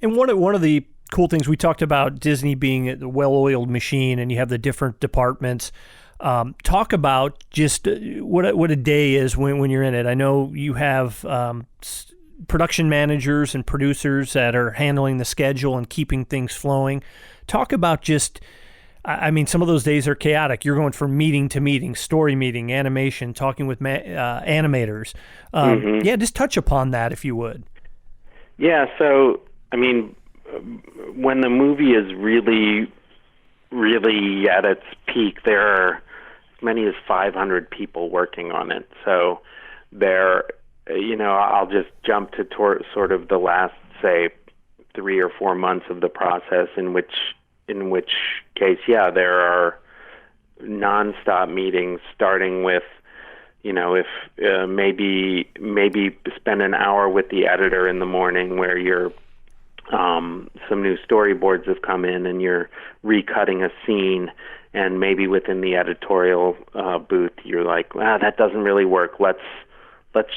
And one of the cool things we talked about Disney being a well-oiled machine, and you have the different departments. Talk about just what a day is when you're in it. I know you have production managers and producers that are handling the schedule and keeping things flowing. Talk about just, I mean, some of those days are chaotic. You're going from meeting to meeting, story meeting, animation, talking with animators. Yeah, just touch upon that if you would. Yeah, so, I mean, when the movie is really, really at its peak, there are as many as 500 people working on it. So I'll just jump to sort of the last, say, 3 or 4 months of the process, in which case, yeah, there are nonstop meetings, starting with, if maybe spend an hour with the editor in the morning where you're some new storyboards have come in and you're recutting a scene, and maybe within the editorial booth you're like, that doesn't really work. Let's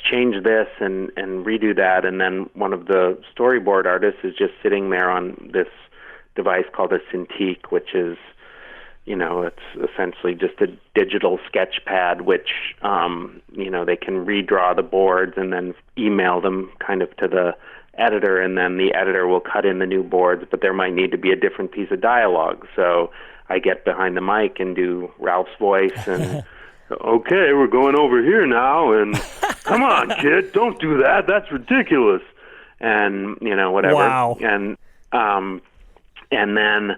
change this and redo that. And then one of the storyboard artists is just sitting there on this device called a Cintiq, which is, it's essentially just a digital sketch pad, which, they can redraw the boards and then email them kind of to the editor, and then the editor will cut in the new boards, but there might need to be a different piece of dialogue. So I get behind the mic and do Ralph's voice and, okay, we're going over here now, and come on, kid, don't do that. That's ridiculous. And, whatever. Wow. And then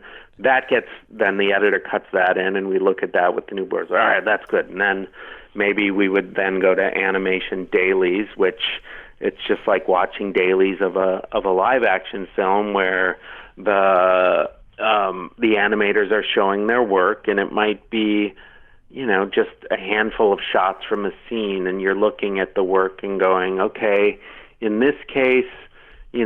then the editor cuts that in, and we look at that with the new boards. All right, that's good. And then maybe we would then go to animation dailies, which it's just like watching dailies of a live action film where the animators are showing their work, and it might be, just a handful of shots from a scene, and you're looking at the work and going, okay, in this case, he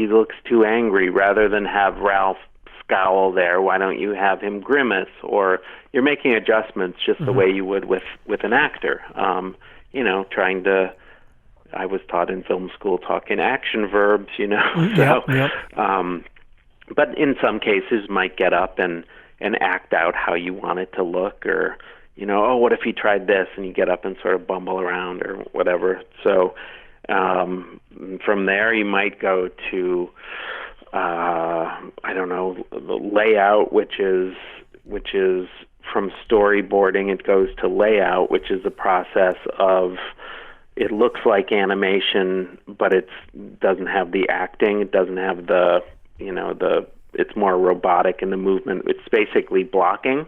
looks too angry. Rather than have Ralph scowl there, why don't you have him grimace? Or you're making adjustments just the way you would with an actor. Trying to, I was taught in film school talking action verbs, Yep. But in some cases might get up and act out how you want it to look, or, what if he tried this, and you get up and sort of bumble around or whatever. So from there you might go to, the layout, which is from storyboarding, it goes to layout, which is a process of, it looks like animation, but it doesn't have the acting. It doesn't have the, it's more robotic in the movement. It's basically blocking.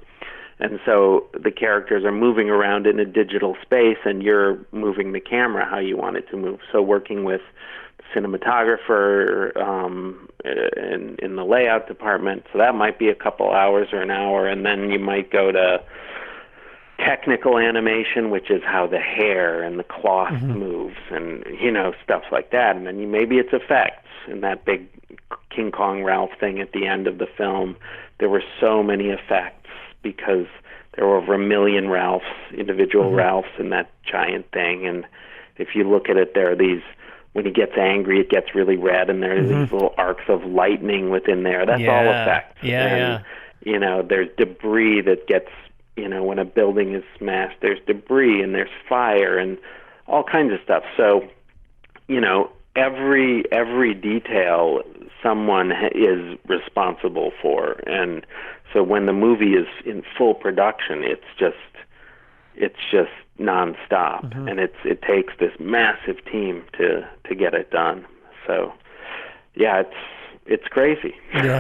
And so the characters are moving around in a digital space, and you're moving the camera how you want it to move. So working with cinematographer in the layout department, so that might be a couple hours or an hour, and then you might go to technical animation, which is how the hair and the cloth moves, and stuff like that. And then maybe it's effects. And that big King Kong Ralph thing at the end of the film, there were so many effects because there were over 1 million Ralphs, individual Ralphs in that giant thing. And if you look at it, there are these, when he gets angry, it gets really red, and there's these little arcs of lightning within there. That's all effects. And, there's debris that gets, when a building is smashed, there's debris and there's fire and all kinds of stuff. So, every detail someone is responsible for. And so when the movie is in full production, it's just nonstop, and it takes this massive team to get it done. So, yeah, it's crazy. Yeah.